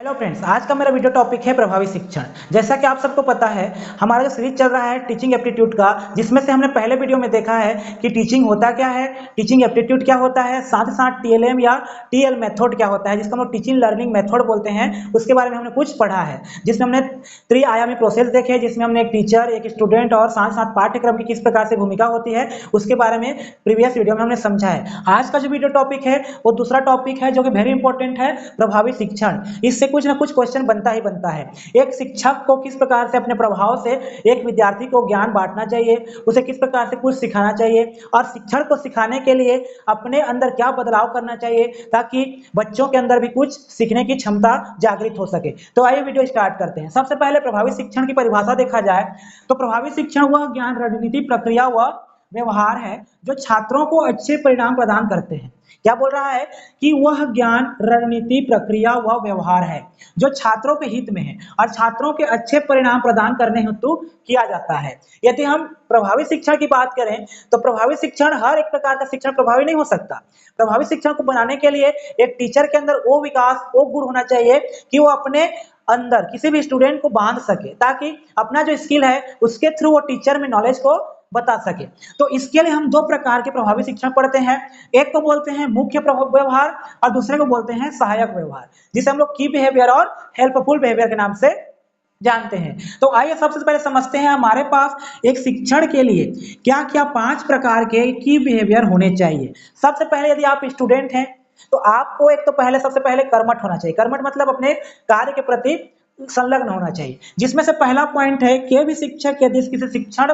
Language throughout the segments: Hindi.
हेलो फ्रेंड्स, आज का मेरा वीडियो टॉपिक है प्रभावी शिक्षण। जैसा कि आप सबको पता है, हमारा जो सीरीज चल रहा है टीचिंग एप्टीट्यूड का, जिसमें से हमने पहले वीडियो में देखा है कि टीचिंग होता क्या है, टीचिंग एप्टीट्यूड क्या होता है, साथ ही साथ टीएलएम या टीएल मेथड क्या होता है, जिसको हम लोग टीचिंग लर्निंग मेथड बोलते हैं। उसके बारे में हमने कुछ पढ़ा है, जिसमें हमने त्रिआयामी प्रोसेस देखे, जिसमें हमने एक टीचर, एक स्टूडेंट और साथ साथ पाठ्यक्रम की किस प्रकार से भूमिका होती है, उसके बारे में प्रीवियस वीडियो में हमने समझा है। आज का जो वीडियो टॉपिक है वो दूसरा टॉपिक है, जो कि वेरी इंपॉर्टेंट है, प्रभावी शिक्षण। इससे कुछ ना कुछ क्वेश्चन बनता ही बनता है। एक शिक्षक को किस प्रकार से अपने प्रभाव से एक विद्यार्थी को ज्ञान बांटना चाहिए, उसे किस प्रकार से कुछ सिखाना चाहिए, और शिक्षण को सिखाने के लिए अपने अंदर क्या बदलाव करना चाहिए ताकि बच्चों के अंदर भी कुछ सीखने की क्षमता जागृत हो सके। तो आइए वीडियो स्टार्ट करते हैं। सबसे पहले प्रभावी शिक्षण की परिभाषा देखा जाए तो प्रभावी शिक्षण वह ज्ञान, रणनीति, प्रक्रिया व व्यवहार है जो छात्रों को अच्छे परिणाम प्रदान करते हैं। क्या बोल रहा है कि वह ज्ञान, रणनीति, प्रक्रिया व व्यवहार है जो छात्रों के हित में है और छात्रों के अच्छे परिणाम प्रदान करने हेतु किया जाता है। यदि हम प्रभावी शिक्षण की बात करें तो प्रभावी शिक्षण, हर एक प्रकार का शिक्षण प्रभावी नहीं हो सकता। प्रभावी शिक्षण को बनाने के लिए एक टीचर के अंदर वो विकास, वो गुण होना चाहिए कि वो अपने अंदर किसी भी स्टूडेंट को बांध सके, ताकि अपना जो स्किल है उसके थ्रू वो टीचर में नॉलेज को बता सके। तो इसके लिए हम दो प्रकार के प्रभावी शिक्षण पढ़ते हैं। एक को बोलते हैं मुख्य व्यवहार और दूसरे को बोलते हैं सहायक व्यवहार, जिसे हम लोग की बिहेवियर और हेल्पफुल बिहेवियर के नाम से जानते हैं। तो आइए सबसे पहले समझते हैं हमारे पास एक शिक्षण के लिए क्या क्या 5 प्रकार के की बिहेवियर होने चाहिए। सबसे पहले यदि आप स्टूडेंट हैं तो आपको एक तो पहले सबसे पहले कर्मठ होना चाहिए। कर्मठ मतलब अपने कार्य के प्रति संलग्न होना चाहिए, जिसमें से पहला पॉइंट है कि भी शिक्षक यदि किसी शिक्षण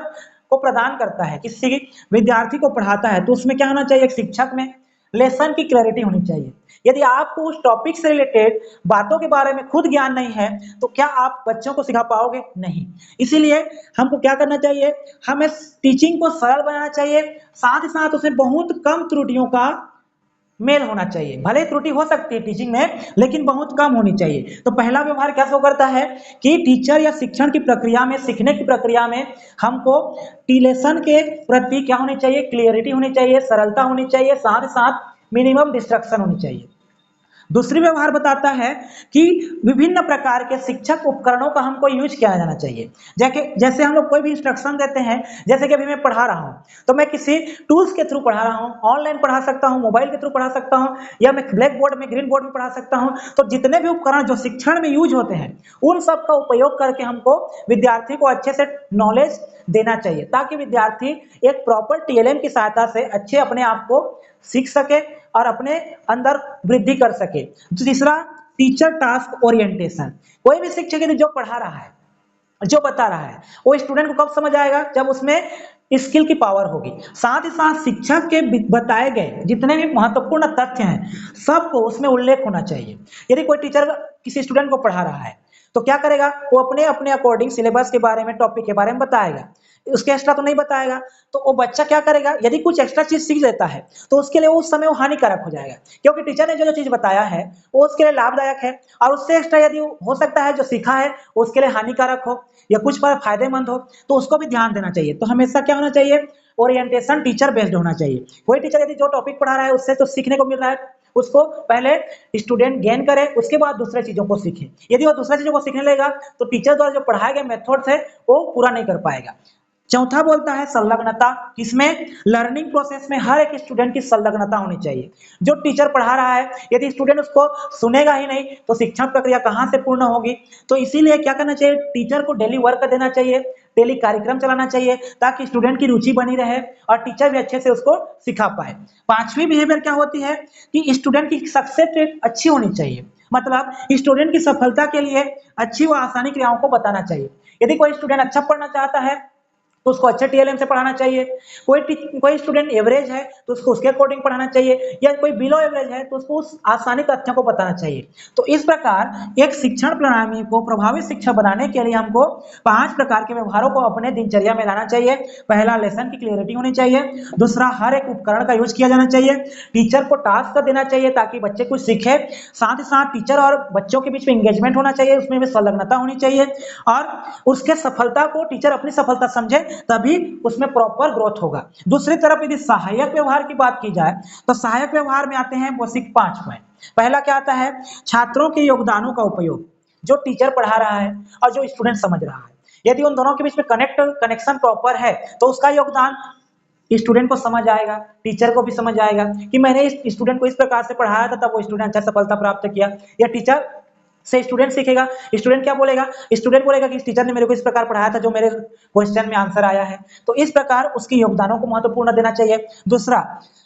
को प्रदान करता है, किसी विद्यार्थी को पढ़ाता है, तो उसमें क्या होना चाहिए, एक शिक्षक में लेसन की क्लैरिटी होनी चाहिए। यदि आपको उस टॉपिक से रिलेटेड बातों के बारे में खुद ज्ञान नहीं है तो क्या आप बच्चों को सिखा पाओगे? नहीं। इसीलिए हमको क्या करना चाहिए, हमें टीचिंग को सरल बनाना चाहिए, साथ ही साथ उसमें बहुत कम त्रुटियों का मेल होना चाहिए। भले त्रुटि हो सकती है टीचिंग में, लेकिन बहुत कम होनी चाहिए। तो पहला व्यवहार क्या शो करता है कि टीचर या शिक्षण की प्रक्रिया में, सीखने की प्रक्रिया में हमको टिलेशन के प्रति क्या होनी चाहिए, क्लियरिटी होनी चाहिए, सरलता होनी चाहिए, साथ ही साथ मिनिमम डिस्ट्रक्शन होनी चाहिए। दूसरी व्यवहार बताता है कि विभिन्न प्रकार के शिक्षक उपकरणों का हमको यूज किया जाना चाहिए। जैसे हम लोग कोई भी इंस्ट्रक्शन देते हैं, जैसे कि अभी मैं पढ़ा रहा हूँ तो मैं किसी टूल्स के थ्रू पढ़ा रहा हूँ, ऑनलाइन पढ़ा सकता हूँ, मोबाइल के थ्रू पढ़ा सकता हूँ, या मैं ब्लैक बोर्ड में, ग्रीन बोर्ड में पढ़ा सकता हूँ। तो जितने भी उपकरण जो शिक्षण में यूज होते हैं उन सब का उपयोग करके हमको विद्यार्थी को अच्छे से नॉलेज देना चाहिए, ताकि विद्यार्थी एक प्रॉपर टीएलएम की सहायता से अच्छे अपने आप को सीख सके और अपने अंदर वृद्धि कर सके। तीसरा, टीचर टास्क ओरिएंटेशन। कोई भी शिक्षक यदि जो पढ़ा रहा है, जो बता रहा है, वो स्टूडेंट को कब समझ आएगा, जब उसमें स्किल की पावर होगी। साथ ही साथ शिक्षक के बताए गए जितने भी महत्वपूर्ण तथ्य हैं सबको उसमें उल्लेख होना चाहिए। यदि कोई टीचर किसी स्टूडेंट को पढ़ा रहा है तो क्या करेगा, वो अपने अपने अकॉर्डिंग सिलेबस के बारे में, टॉपिक के बारे में बताएगा, उसके एक्स्ट्रा तो नहीं बताएगा। तो वो बच्चा क्या करेगा, यदि कुछ एक्स्ट्रा चीज सीख लेता है तो उसके लिए उस समय वो हानिकारक हो जाएगा, क्योंकि टीचर ने जो जो चीज बताया है वो उसके लिए लाभदायक है, और उससे एक्स्ट्रा यदि हो सकता है जो सीखा है उसके लिए हानिकारक हो या कुछ पर फायदेमंद हो, तो उसको भी ध्यान देना चाहिए। तो हमेशा क्या होना चाहिए, ओरिएंटेशन टीचर बेस्ड होना चाहिए। कोई टीचर यदि जो टॉपिक पढ़ा रहा है उससे तो सीखने को मिल रहा है, उसको पहले स्टूडेंट गेन करे, उसके बाद दूसरे चीजों को सीखे। यदि वो दूसरे चीजों को सीखने लगेगा तो टीचर द्वारा जो पढ़ाए गए मेथड्स है वो पूरा नहीं कर पाएगा। चौथा बोलता है संलग्नता, किसमें, लर्निंग प्रोसेस में हर एक स्टूडेंट की संलग्नता होनी चाहिए। जो टीचर पढ़ा रहा है यदि स्टूडेंट उसको सुनेगा ही नहीं तो शिक्षण प्रक्रिया कहां से पूर्ण होगी। तो इसीलिए क्या करना चाहिए, टीचर को डेली वर्क देना चाहिए, डेली कार्यक्रम चलाना चाहिए, ताकि स्टूडेंट की रुचि बनी रहे और टीचर भी अच्छे से उसको सिखा पाए। पांचवी बिहेवियर क्या होती है कि स्टूडेंट की सक्सेस रेट अच्छी होनी चाहिए, मतलब स्टूडेंट की सफलता के लिए अच्छी व आसानी क्रियाओं को बताना चाहिए। यदि कोई स्टूडेंट अच्छा पढ़ना चाहता है तो उसको अच्छे टीएलएम से पढ़ाना चाहिए। कोई स्टूडेंट एवरेज है तो उसको उसके अकॉर्डिंग पढ़ाना चाहिए, या कोई बिलो एवरेज है तो उसको उस आसानी तथ्यों को बताना चाहिए। तो इस प्रकार एक शिक्षण प्रणाली को प्रभावी शिक्षा बनाने के लिए हमको 5 प्रकार के व्यवहारों को अपने दिनचर्या में लाना चाहिए। पहला, लेसन की क्लियरिटी होनी चाहिए। दूसरा, हर एक उपकरण का यूज किया जाना चाहिए। टीचर को टास्क देना चाहिए ताकि बच्चे कुछ सीखे। साथ ही साथ टीचर और बच्चों के बीच में एंगेजमेंट होना चाहिए, उसमें भी संलग्नता होनी चाहिए, और उसके सफलता को टीचर अपनी सफलता समझे, तभी उसमें प्रॉपर ग्रोथ होगा। दूसरी तरफ यदि सहायक व्यवहार की बात की जाए तो सहायक व्यवहार में आते हैं बेसिक 5 पॉइंट। पहला क्या आता है, छात्रों के योगदानों का उपयोग, जो टीचर पढ़ा रहा है और जो स्टूडेंट समझ रहा है, यदि उन दोनों के बीच में कनेक्शन प्रॉपर है तो उसका योगदान स्टूडेंट को समझ आएगा, टीचर को भी समझ आएगा कि मैंने इस स्टूडेंट को इस प्रकार से पढ़ाया था, तब वो स्टूडेंट अच्छा सफलता प्राप्त किया। या टीचर से स्टूडेंट सीखेगा, स्टूडेंट क्या बोलेगा, स्टूडेंट बोलेगा कि इस टीचर ने मेरे को इस प्रकार पढ़ाया था जो मेरे क्वेश्चन में आंसर आया है। तो इस प्रकार उसके योगदानों को महत्वपूर्ण देना चाहिए। दूसरा,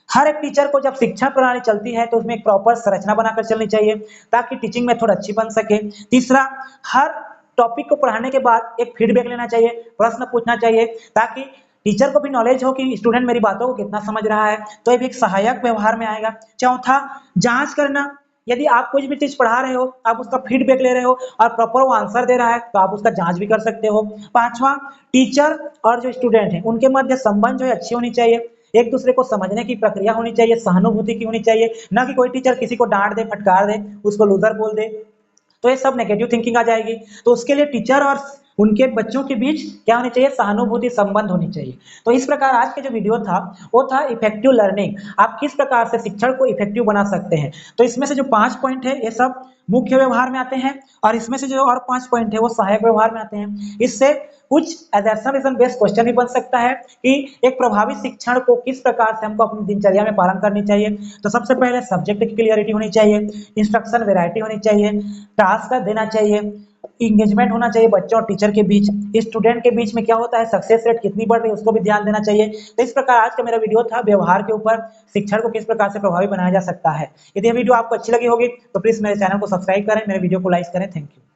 हर एक टीचर को जब शिक्षा प्रणाली चलती है तो उसमें एक प्रॉपर संरचना बनाकर चलनी चाहिए ताकि टीचिंग मेथड अच्छी बन सके। तीसरा, हर टॉपिक को पढ़ाने के बाद एक फीडबैक लेना चाहिए, प्रश्न पूछना चाहिए ताकि टीचर को भी नॉलेज हो कि स्टूडेंट मेरी बातों को कितना समझ रहा है, तो ये भी एक सहायक व्यवहार में आएगा। चौथा, जांच करना, यदि आप कोई भी चीज पढ़ा रहे हो, आप उसका फीडबैक ले रहे हो और प्रॉपर वो आंसर दे रहा है तो आप उसका जांच भी कर सकते हो। पांचवा, टीचर और जो स्टूडेंट है उनके मध्य संबंध जो है अच्छी होनी चाहिए, एक दूसरे को समझने की प्रक्रिया होनी चाहिए, सहानुभूति की होनी चाहिए, ना कि कोई टीचर किसी को डांट दे, फटकार दे, उसको लूजर बोल दे, तो ये सब नेगेटिव थिंकिंग आ जाएगी। तो उसके लिए टीचर और उनके बच्चों के बीच क्या होनी चाहिए, सहानुभूति संबंध होनी चाहिए। तो इस प्रकार आज के जो वीडियो था वो था इफेक्टिव लर्निंग, आप किस प्रकार से शिक्षण को इफेक्टिव बना सकते हैं। तो इसमें से जो 5 पॉइंट है ये सब मुख्य व्यवहार में आते हैं और इसमें से जो और 5 पॉइंट है वो सहायक व्यवहार में आते हैं। इससे कुछ एजर्सन बेस्ड क्वेश्चन भी बन सकता है कि एक प्रभावी शिक्षण को किस प्रकार से हमको अपनी दिनचर्या में पालन करनी चाहिए। तो सबसे पहले सब्जेक्ट की क्लियरिटी होनी चाहिए, इंस्ट्रक्शन वैरायटी होनी चाहिए, टास्क देना चाहिए, इंगेजमेंट होना चाहिए बच्चों और टीचर के बीच, स्टूडेंट के बीच में क्या होता है, सक्सेस रेट कितनी बढ़ रही है उसको भी ध्यान देना चाहिए। तो इस प्रकार आज का मेरा वीडियो था व्यवहार के ऊपर, शिक्षण को किस प्रकार से प्रभावी बनाया जा सकता है। यदि ये वीडियो आपको अच्छी लगी होगी तो प्लीज मेरे चैनल को सब्सक्राइब करें, मेरे वीडियो को लाइक करें। Thank you.